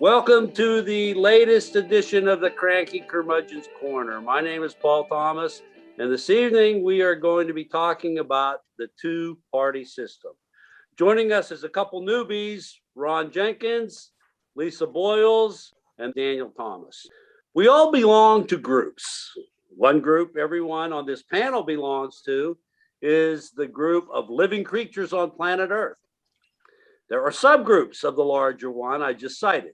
Welcome to the latest edition of the Cranky Curmudgeon's Corner. My name is Paul Thomas, and this evening we are going to be talking about the two-party system. Joining us is a couple newbies, Ron Jenkins, Lisa Boyles, and Daniel Thomas. We all belong to groups. One group everyone on this panel belongs to is the group of living creatures on planet Earth. There are subgroups of the larger one I just cited.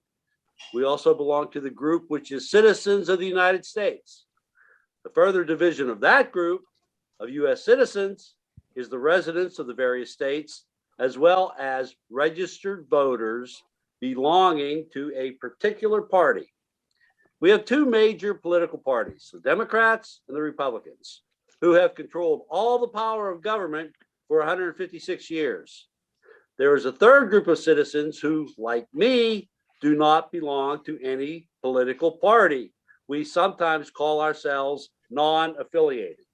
We also belong to the group which is citizens of the United States. The further division of that group of U.S. citizens is the residents of the various states, as well as registered voters belonging to a particular party. We have two major political parties, the Democrats and the Republicans, who have controlled all the power of government for 156 years. There is a third group of citizens who, like me, do not belong to any political party. We sometimes call ourselves non-affiliated.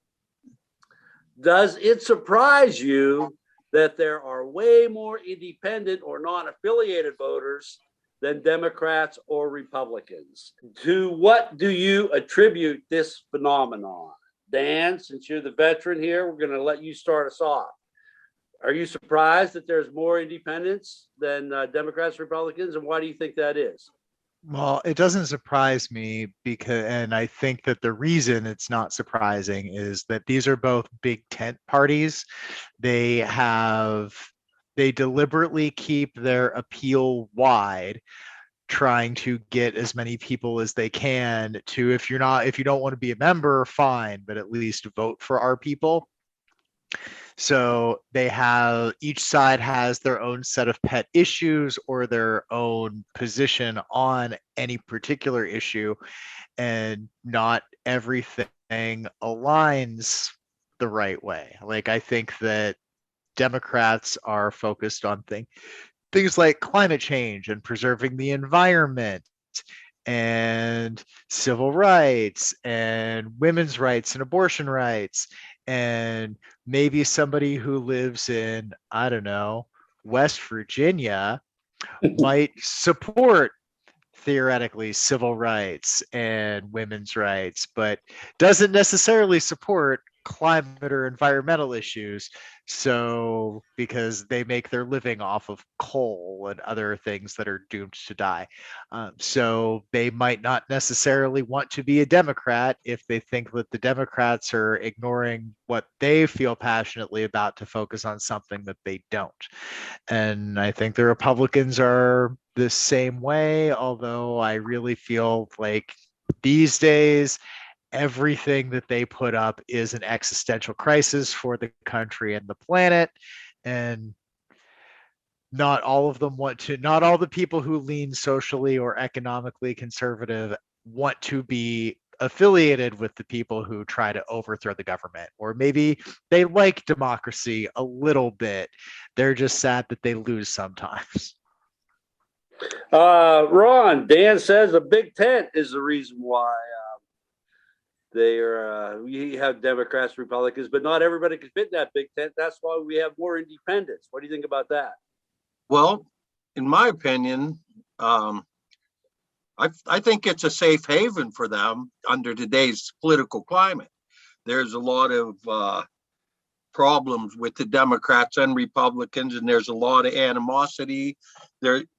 Does it surprise you that there are way more independent or non-affiliated voters than Democrats or Republicans? To what do you attribute this phenomenon? Dan, since you're the veteran here, we're going to let you start us off. Are you surprised that there's more independents than Democrats, Republicans, and why do you think that is? Well, it doesn't surprise me and I think that the reason it's not surprising is that these are both big tent parties. They deliberately keep their appeal wide, trying to get as many people as they can to, if you don't want to be a member, fine, but at least vote for our people. So each side has their own set of pet issues or their own position on any particular issue, and not everything aligns the right way. Like, I think that Democrats are focused on things like climate change and preserving the environment and civil rights and women's rights and abortion rights. And maybe somebody who lives in, I don't know, West Virginia might support theoretically civil rights and women's rights, but doesn't necessarily support climate or environmental issues. So, because they make their living off of coal and other things that are doomed to die. So they might not necessarily want to be a Democrat if they think that the Democrats are ignoring what they feel passionately about to focus on something that they don't. And I think the Republicans are the same way, although I really feel like these days, everything that they put up is an existential crisis for the country and the planet. And not all the people who lean socially or economically conservative want to be affiliated with the people who try to overthrow the government. Or maybe they like democracy a little bit. They're just sad that they lose sometimes. Ron, Dan says a big tent is the reason why we have Democrats, Republicans, but not everybody can fit in that big tent. That's why we have more independents. What do you think about that? Well, in my opinion, I think it's a safe haven for them under today's political climate. There's a lot of problems with the Democrats and Republicans, and there's a lot of animosity.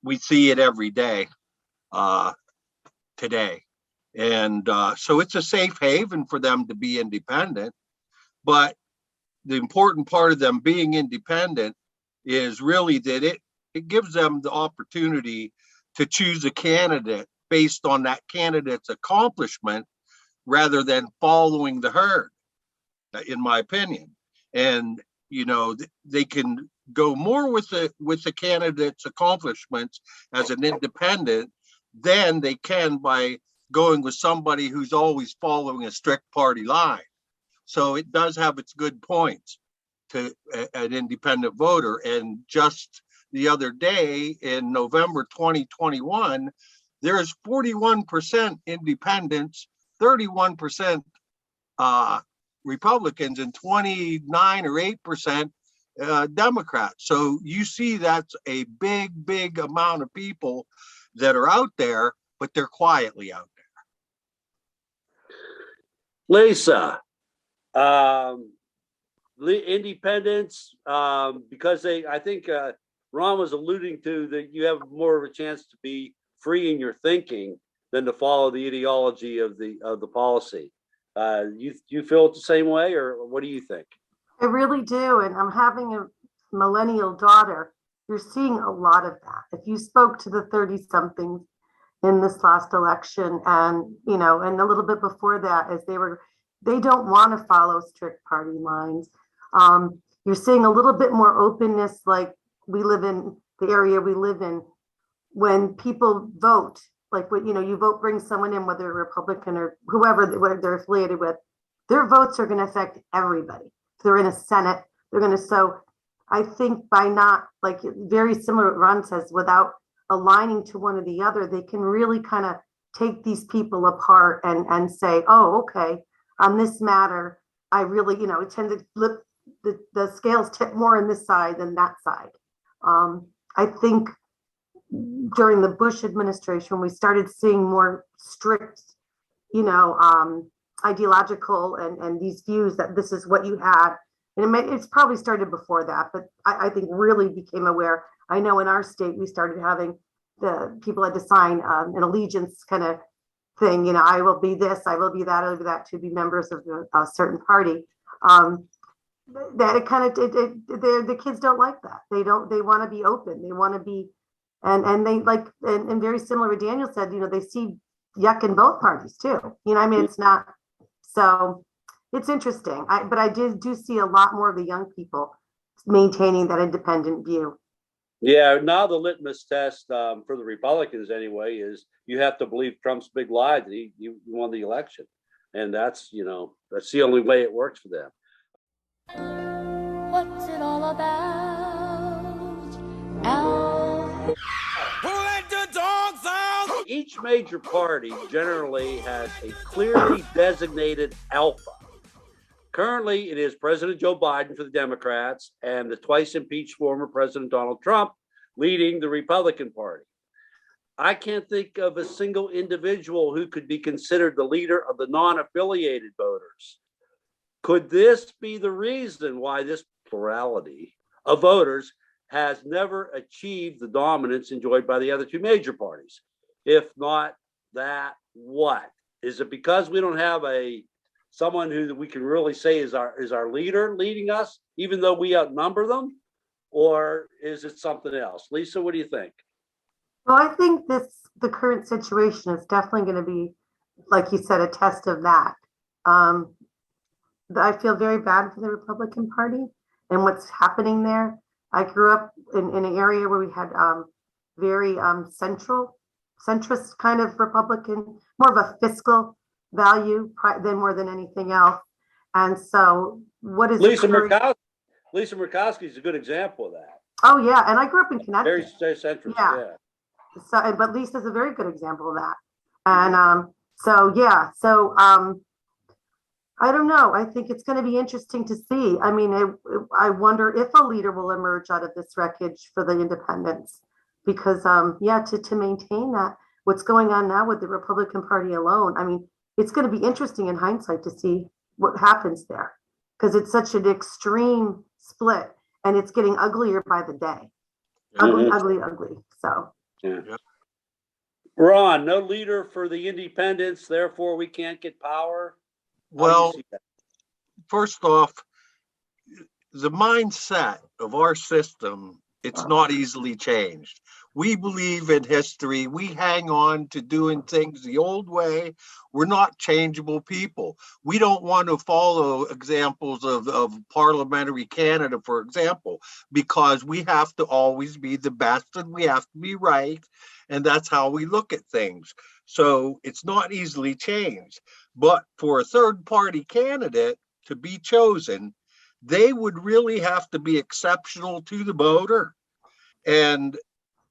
We see it every day today. And so it's a safe haven for them to be independent. But the important part of them being independent is really that it gives them the opportunity to choose a candidate based on that candidate's accomplishment rather than following the herd, in my opinion. And, they can go more with the candidate's accomplishments as an independent than they can by going with somebody who's always following a strict party line. So it does have its good points to an independent voter. And just the other day in November 2021, there's 41% independents, 31% Republicans, and 29 or 8% Democrats. So you see that's a big amount of people that are out there, but they're quietly out Lisa, the independents, because I think Ron was alluding to that you have more of a chance to be free in your thinking than to follow the ideology of the policy. You feel it the same way, or what do you think? I really do. And I'm having a millennial daughter. You're seeing a lot of that. If you spoke to the 30-somethings in this last election, and and a little bit before that, they don't want to follow strict party lines. You're seeing a little bit more openness, like we live in the area we live in, when people vote, like when you vote, bring someone in, whether a Republican or whoever they're affiliated with, their votes are going to affect everybody. If they're in a Senate, they're going to. So I think by not, like, very similar what Ron says, without aligning to one or the other, they can really kind of take these people apart and say, oh, okay, on this matter, I really, it tend to flip, the scales tip more on this side than that side. I think during the Bush administration, we started seeing more strict, ideological and these views that this is what you had. And it's probably started before that, but I think really became aware. I know in our state, we started having the people had to sign an allegiance kind of thing. I will be this, I will be that, I will be that, to be members of a certain party. That it kind of, the kids don't like that. They want to be open. They want to be, and they like, and very similar to what Daniel said, they see yuck in both parties too. It's not, so it's interesting. But I do see a lot more of the young people maintaining that independent view. Yeah, now the litmus test for the Republicans anyway is you have to believe Trump's big lie that he won the election, and that's that's the only way it works for them. What's it all about? Who let the dogs out? Each major party generally has a clearly designated alpha. Currently, it is President Joe Biden for the Democrats and the twice impeached former President Donald Trump leading the Republican Party. I can't think of a single individual who could be considered the leader of the non-affiliated voters. Could this be the reason why this plurality of voters has never achieved the dominance enjoyed by the other two major parties? If not that, what? Is it because we don't have someone who we can really say is our leader leading us, even though we outnumber them? Or is it something else? Lisa, what do you think? Well, I think the current situation is definitely going to be, like you said, a test of that. I feel very bad for the Republican Party and what's happening there. I grew up in an area where we had very centrist kind of Republican, more of a fiscal value than more than anything else. And so what is Lisa Murkowski is a good example of that. Oh yeah, and I grew up in Connecticut. Very centrist, yeah. So, but Lisa's a very good example of that. And I don't know. I think it's going to be interesting to see. I mean, I wonder if a leader will emerge out of this wreckage for the independents, because to maintain that, what's going on now with the Republican Party alone, I mean, it's going to be interesting in hindsight to see what happens there, because it's such an extreme split and it's getting uglier by the day. Ugly. So. Yeah. Ron, no leader for the independents, therefore we can't get power. Well, first off, the mindset of our system, it's not easily changed. We believe in history. We hang on to doing things the old way. We're not changeable people. We don't want to follow examples of parliamentary Canada, for example, because we have to always be the best and we have to be right. And that's how we look at things. So it's not easily changed. But for a third party candidate to be chosen, they would really have to be exceptional to the voter. And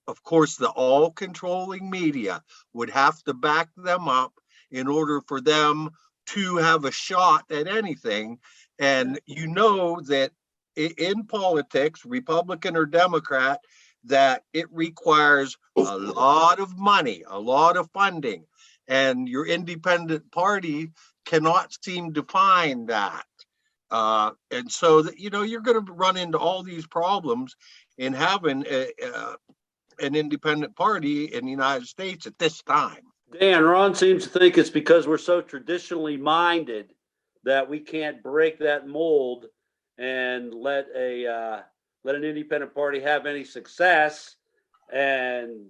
of course, the all controlling media would have to back them up in order for them to have a shot at anything. And you know that in politics, Republican or Democrat, that it requires a lot of money, a lot of funding, and your independent party cannot seem to find that. And so that, you're going to run into all these problems in having an independent party in the United States at this time. Dan, Ron seems to think it's because we're so traditionally minded that we can't break that mold and let an independent party have any success, and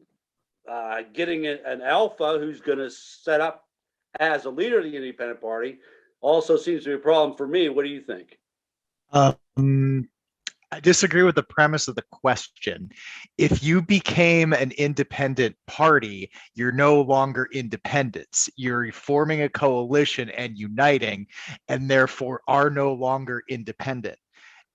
getting an alpha who's going to set up as a leader of the independent party also seems to be a problem for me. What do you think? I disagree with the premise of the question. If you became an independent party, you're no longer independents. You're forming a coalition and uniting, and therefore are no longer independent.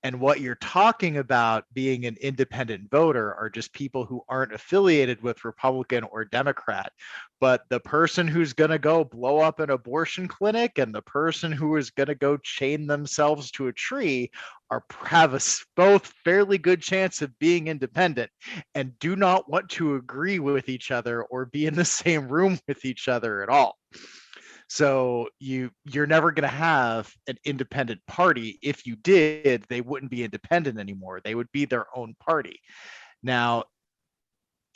And what you're talking about being an independent voter are just people who aren't affiliated with Republican or Democrat. But the person who's going to go blow up an abortion clinic and the person who is going to go chain themselves to a tree have both fairly good chance of being independent and do not want to agree with each other or be in the same room with each other at all. So you're never going to have an independent party. If you did, they wouldn't be independent anymore. They would be their own party. Now,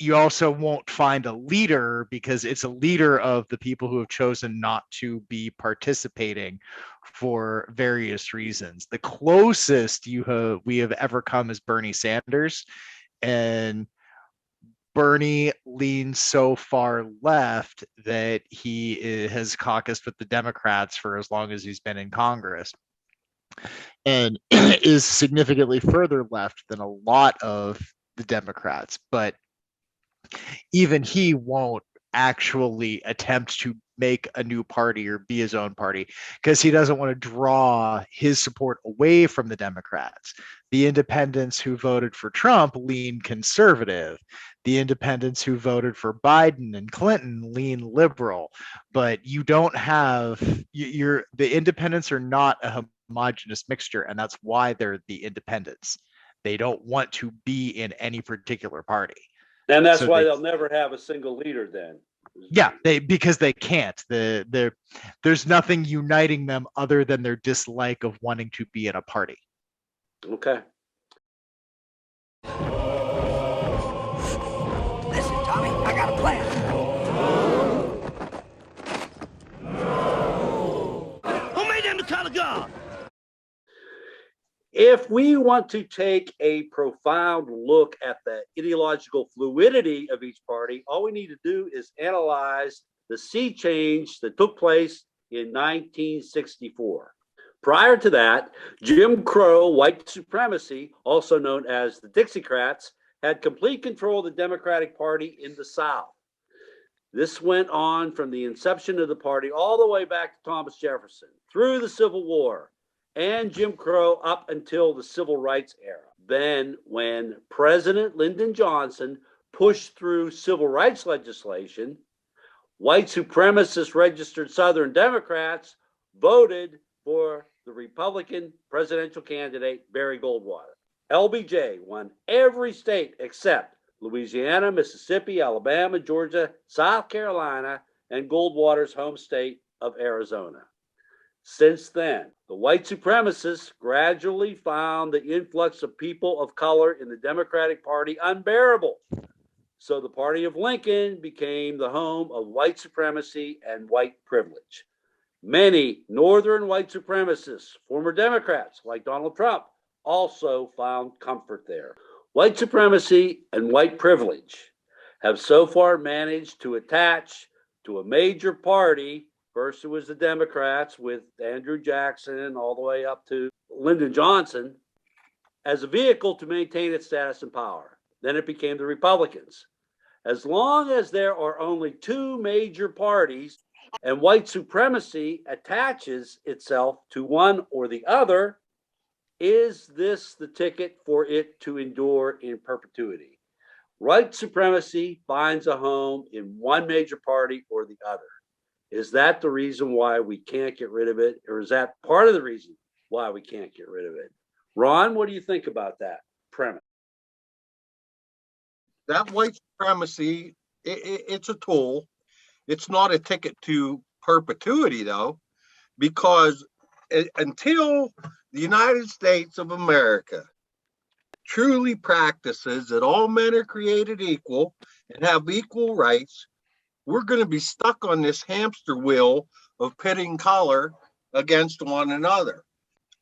you also won't find a leader because it's a leader of the people who have chosen not to be participating for various reasons. The closest we have ever come is Bernie Sanders, and Bernie leans so far left that he has caucused with the Democrats for as long as he's been in Congress, and is significantly further left than a lot of the Democrats. But even he won't actually attempt to make a new party or be his own party because he doesn't want to draw his support away from the Democrats. The independents who voted for Trump lean conservative. The independents who voted for Biden and Clinton lean liberal. But you don't have the independents are not a homogenous mixture, and that's why they're the independents. They don't want to be in any particular party. And that's why they'll never have a single leader then. Yeah, because they can't. There's nothing uniting them other than their dislike of wanting to be in a party. Okay. Listen, Tommy, I got a plan. Who made them the color guard? If we want to take a profound look at the ideological fluidity of each party, all we need to do is analyze the sea change that took place in 1964. Prior to that, Jim Crow white supremacy, also known as the Dixiecrats, had complete control of the Democratic Party in the South. This went on from the inception of the party all the way back to Thomas Jefferson, through the Civil War, and Jim Crow up until the Civil Rights era. Then, when President Lyndon Johnson pushed through civil rights legislation, white supremacist registered Southern Democrats voted for the Republican presidential candidate, Barry Goldwater. LBJ won every state except Louisiana, Mississippi, Alabama, Georgia, South Carolina, and Goldwater's home state of Arizona. Since then, the white supremacists gradually found the influx of people of color in the Democratic Party unbearable. So the party of Lincoln became the home of white supremacy and white privilege. Many northern white supremacists, former Democrats like Donald Trump, also found comfort there. White supremacy and white privilege have so far managed to attach to a major party. First, it was the Democrats with Andrew Jackson all the way up to Lyndon Johnson as a vehicle to maintain its status and power. Then it became the Republicans. As long as there are only two major parties and white supremacy attaches itself to one or the other, is this the ticket for it to endure in perpetuity? White supremacy finds a home in one major party or the other. Is that the reason why we can't get rid of it? Or is that part of the reason why we can't get rid of it? Ron, what do you think about that premise? That white supremacy, it's a tool. It's not a ticket to perpetuity, though, because until the United States of America truly practices that all men are created equal and have equal rights, we're going to be stuck on this hamster wheel of pitting color against one another.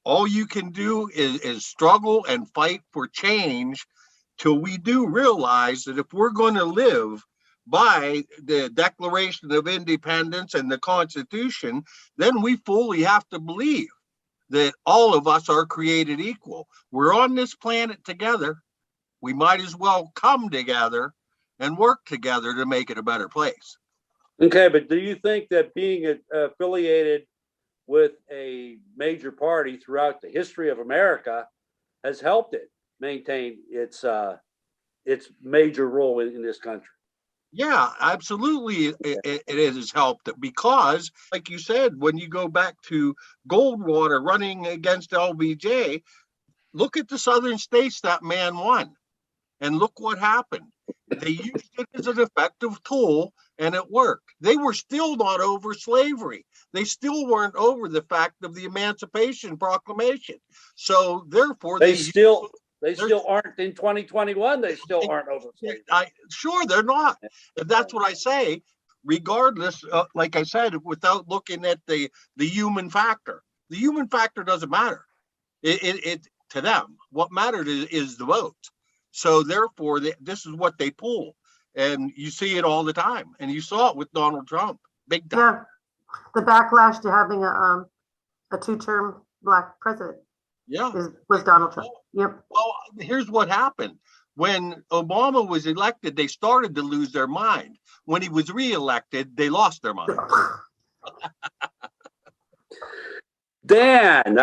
All you can do is struggle and fight for change till we do realize that if we're going to live by the Declaration of Independence and the Constitution, then we fully have to believe that all of us are created equal. We're on this planet together. We might as well come together and work together to make it a better place. Okay, but do you think that being affiliated with a major party throughout the history of America has helped it maintain its major role in this country? Yeah, absolutely. It has helped because, like you said, when you go back to Goldwater running against LBJ, look at the southern states that man won. And look what happened. They used it as an effective tool and it worked. They were still not over slavery. They still weren't over the fact of the Emancipation Proclamation. So therefore, They still aren't in 2021. They still aren't over slavery. Sure, they're not. And that's what I say. Regardless, like I said, without looking at the human factor, the human factor doesn't matter. It to them. What mattered is the vote. So therefore, this is what they pull, and you see it all the time. And you saw it with Donald Trump, big time. Yeah, the backlash to having a two-term black president Yeah, was Donald Trump. Yep. Well, here's what happened. When Obama was elected, they started to lose their mind. When he was reelected, they lost their mind. Dan,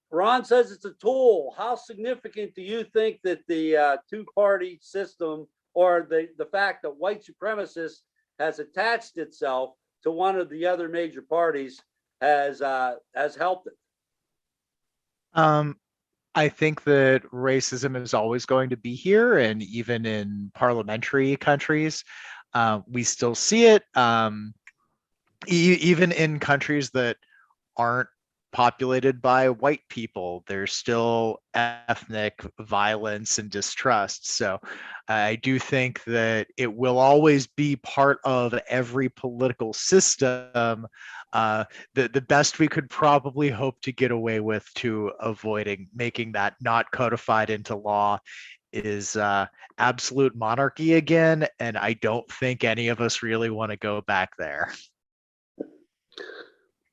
Ron says it's a tool. How significant do you think that the two-party system, or the fact that white supremacist has attached itself to one of the other major parties has helped it? I think that racism is always going to be here, and even in parliamentary countries, we still see it. Even in countries that aren't populated by white people, there's still ethnic violence and distrust. So I do think that it will always be part of every political system. The best we could probably hope to get away with to avoiding making that not codified into law is absolute monarchy again. And I don't think any of us really want to go back there.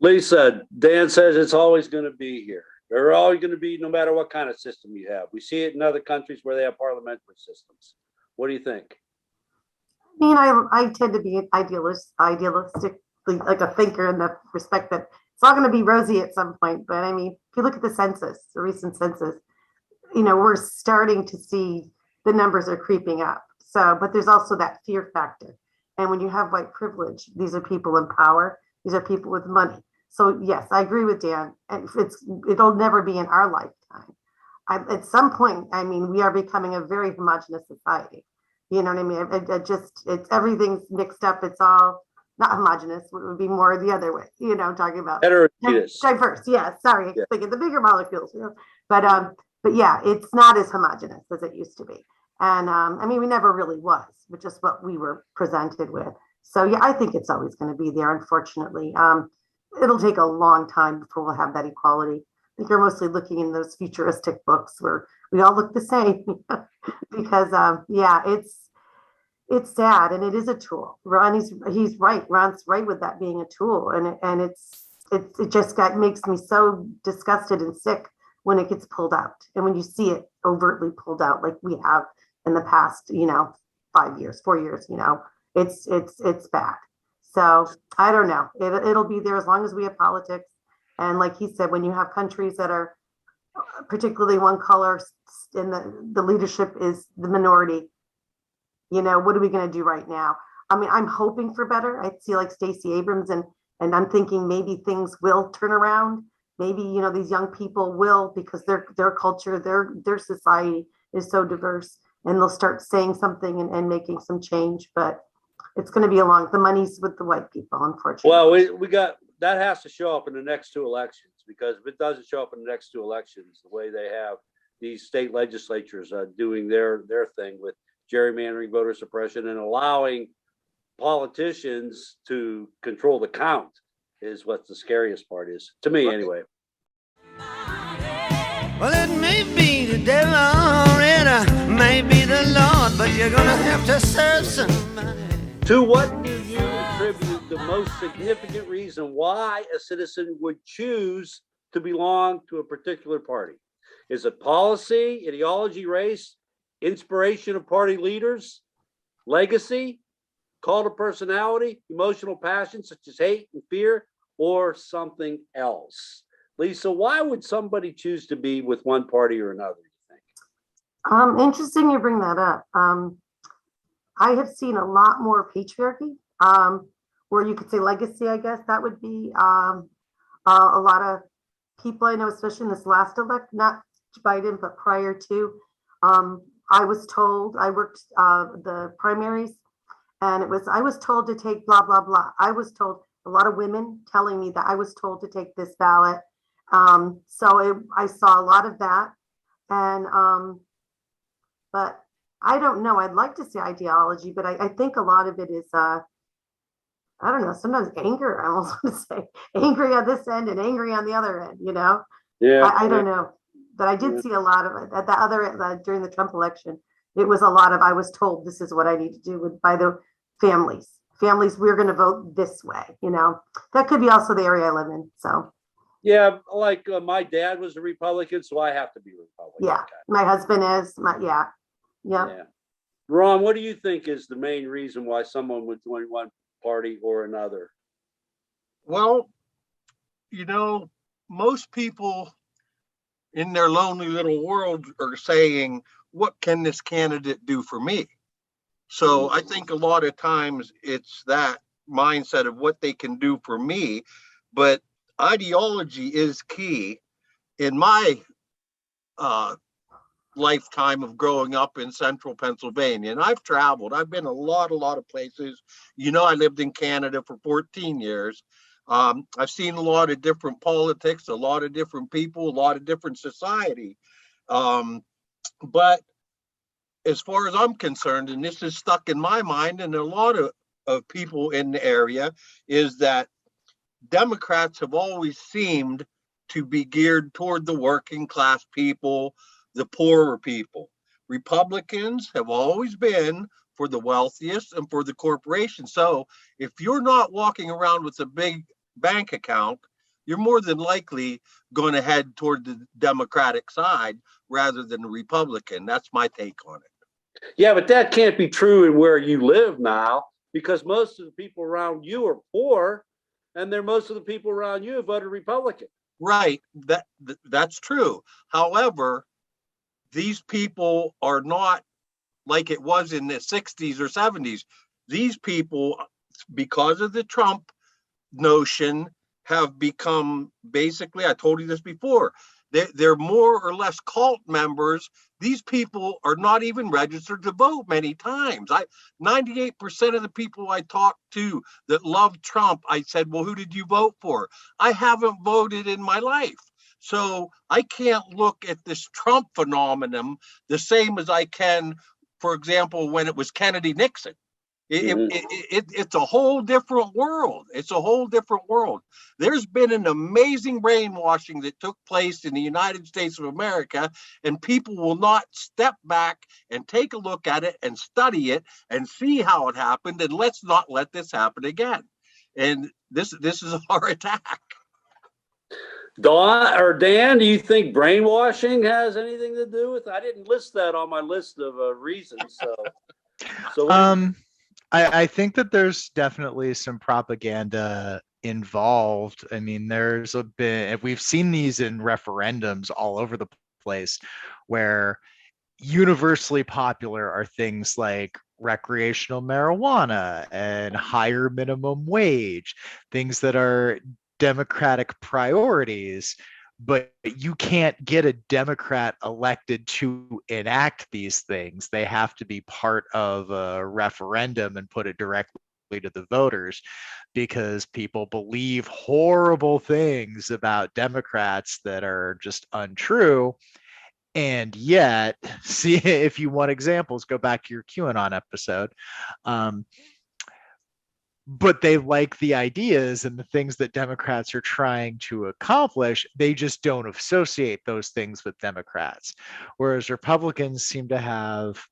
Lisa, Dan says it's always going to be here. They're always going to be, no matter what kind of system you have. We see it in other countries where they have parliamentary systems. What do you think? I mean, I tend to be idealistic, like a thinker in the respect that it's all going to be rosy at some point. But I mean, if you look at the census, the recent census, we're starting to see the numbers are creeping up. So, but there's also that fear factor. And when you have white privilege, these are people in power. These are people with money. So yes, I agree with Dan. It'll never be in our lifetime. At some point, I mean, we are becoming a very homogenous society. You know what I mean? It's everything's mixed up. It's all not homogenous. It would be more the other way. Talking about Heterogeneous. Diverse. Yeah. Sorry, yeah. Thinking the bigger molecules. But yeah, it's not as homogenous as it used to be. And I mean, we never really was, but just what we were presented with. So yeah, I think it's always going to be there. Unfortunately, it'll take a long time before we'll have that equality. I think you're mostly looking in those futuristic books where we all look the same, because yeah, it's sad, and it is a tool. Ron, he's right. Ron's right with that being a tool, and it just makes me so disgusted and sick when it gets pulled out, and when you see it overtly pulled out, like we have in the past, 5 years, 4 years, it's bad. So I don't know. It'll be there as long as we have politics. And like he said, when you have countries that are particularly one color and the leadership is the minority, what are we going to do right now? I mean, I'm hoping for better. I see like Stacey Abrams, and I'm thinking maybe things will turn around. Maybe, these young people will, because their culture, their society is so diverse. and they'll start saying something and making some change, but it's going to be the money's with the white people, unfortunately. Well, we got, that has to show up in the next two elections, because if it doesn't show up in the next two elections, the way they have these state legislatures doing their thing with gerrymandering, voter suppression, and allowing politicians to control the count is what the scariest part is, to me anyway. Well, it may be the devil or it may be the Lord, but you're gonna have to serve somebody. To what do you attribute the most significant reason why a citizen would choose to belong to a particular party? Is it policy, ideology, race, inspiration of party leaders, legacy, call to personality, emotional passion such as hate and fear, or something else? Lisa, why would somebody choose to be with one party or another, you think? Interesting you bring that up. I have seen a lot more patriarchy, or you could say legacy, I guess that would be a lot of people I know, especially in this last elect, not Biden, but prior to. I was told, I worked the primaries, and I was told to take blah, blah, blah. I was told, a lot of women telling me that I was told to take this ballot. I saw a lot of that. And, but I don't know, I'd like to see ideology, but I think a lot of it is, I don't know, sometimes anger, I almost want to say, angry on this end and angry on the other end, you know? Yeah. I don't know, but I did see a lot of it at the other, during the Trump election. It was a lot of, I was told this is what I need to do by the families, we're going to vote this way, you know? That could be also the area I live in, so. Yeah, like my dad was a Republican, so I have to be a Republican. Yeah, my husband is, yeah. Ron, what do you think is the main reason why someone would join one party or another? Well, most people in their lonely little world are saying, what can this candidate do for me? So I think a lot of times it's that mindset of what they can do for me, but ideology is key. In my lifetime of growing up in central Pennsylvania, and I've traveled, I've been a lot of places. I lived in Canada for 14 years. I've seen a lot of different politics, a lot of different people, a lot of different society. But as far as I'm concerned, and this is stuck in my mind and a lot of people in the area, is that Democrats have always seemed to be geared toward the working class people, the poorer people. Republicans have always been for the wealthiest and for the corporations. So if you're not walking around with a big bank account, you're more than likely going to head toward the Democratic side rather than the Republican. That's my take on it. Yeah, but that can't be true in where you live now, because most of the people around you are poor, and most of the people around you have voted Republican. Right, that's true. However, these people are not like it was in the 60s or 70s. These people, because of the Trump notion, have become basically, I told you this before, they're more or less cult members. These people are not even registered to vote many times. 98% of the people I talked to that love Trump, I said, well, who did you vote for? I haven't voted in my life. So I can't look at this Trump phenomenon the same as I can, for example, when it was Kennedy Nixon. It's a whole different world. It's a whole different world. There's been an amazing brainwashing that took place in the United States of America, and people will not step back and take a look at it and study it and see how it happened. And let's not let this happen again. And this is our attack. Dan, do you think brainwashing has anything to do with it? I didn't list that on my list of reasons. So I think that there's definitely some propaganda involved. I mean, we've seen these in referendums all over the place where universally popular are things like recreational marijuana and higher minimum wage, things that are democratic priorities. but you can't get a Democrat elected to enact these things. They have to be part of a referendum and put it directly to the voters, because people believe horrible things about Democrats that are just untrue. And yet, see, if you want examples, go back to your QAnon episode. But they like the ideas and the things that Democrats are trying to accomplish. They just don't associate those things with Democrats. Whereas Republicans seem to have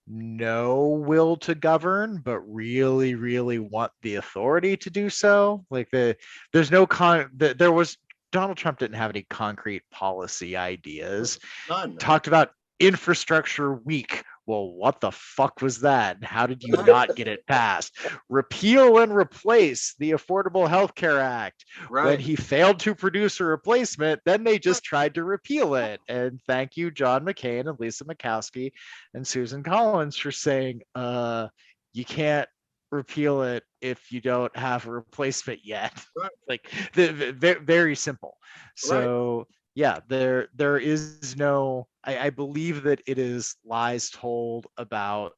no will to govern, but really, really want the authority to do so. Like there's no there was Donald Trump didn't have any concrete policy ideas. None. Talked about infrastructure week. Well, what the fuck was that? And how did you not get it passed? Repeal and replace the Affordable Health Care Act. Right. When he failed to produce a replacement, then they just tried to repeal it. And thank you, John McCain and Lisa Murkowski and Susan Collins, for saying, you can't repeal it if you don't have a replacement yet. Right. Like, very simple. So. Right. Yeah, there is no, I believe that it is lies told about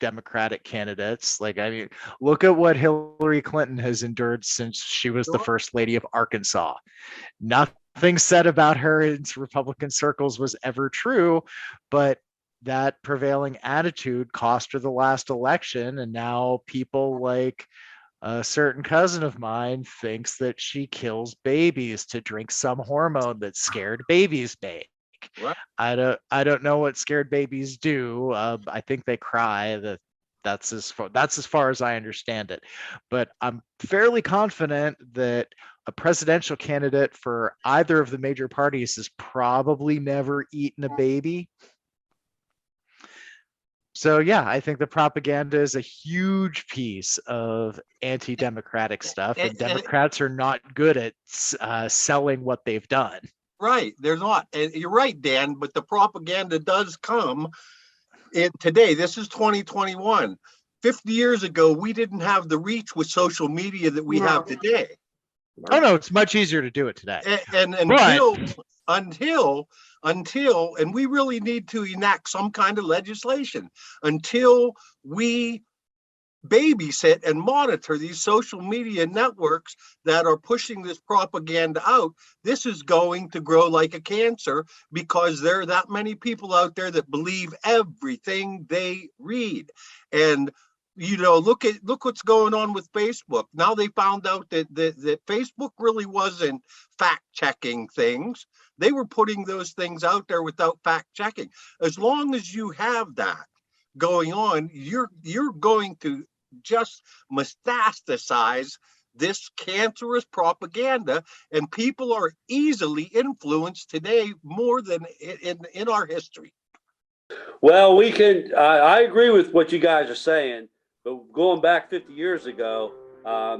Democratic candidates. Like, I mean, look at what Hillary Clinton has endured since she was the first lady of Arkansas. Nothing said about her in Republican circles was ever true, but that prevailing attitude cost her the last election. And now people like a certain cousin of mine thinks that she kills babies to drink some hormone that scared babies make. Right. I don't know what scared babies do. I think they cry. That's as far as I understand it. But I'm fairly confident that a presidential candidate for either of the major parties has probably never eaten a baby. So yeah, I think the propaganda is a huge piece of anti-democratic stuff, and Democrats are not good at selling what they've done. Right, they're not. And you're right, Dan, but the propaganda does come in today. This is 2021. 50 years ago, we didn't have the reach with social media that we have today. Oh no, it's much easier to do it today. And until, and we really need to enact some kind of legislation until we babysit and monitor these social media networks that are pushing this propaganda out. This is going to grow like a cancer, because there are that many people out there that believe everything they read. And you know, look what's going on with Facebook. Now they found out that Facebook really wasn't fact checking things. They were putting those things out there without fact checking. As long as you have that going on, you're going to just metastasize this cancerous propaganda, and people are easily influenced today more than in our history. Well, I agree with what you guys are saying, but going back 50 years ago,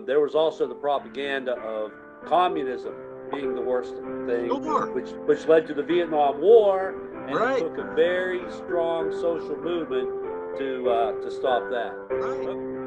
there was also the propaganda of communism being the worst thing, Sure. which led to the Vietnam War, and Right. it took a very strong social movement to stop that. Right.